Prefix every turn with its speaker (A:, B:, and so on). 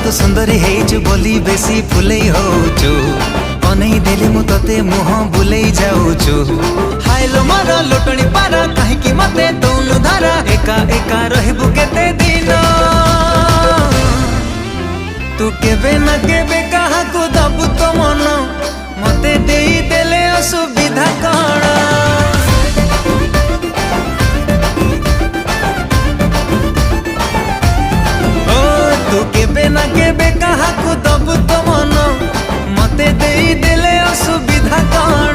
A: देखिबाकु सुंदरी हेइछु बोली बेसी फुलै होछु अनै देले मु तते मुह बुलै जाउछु हायलो मार लोटणी पारा काहेकि मते तौनु धारा एका एका रहबु केते दिन तू केबे ना केबे काहाकु दबु तो मन मते देई देले असुविधा कण ओ तू केबे ना केबे काहाकु दबु तो मन मते देई देले असुविधा कण।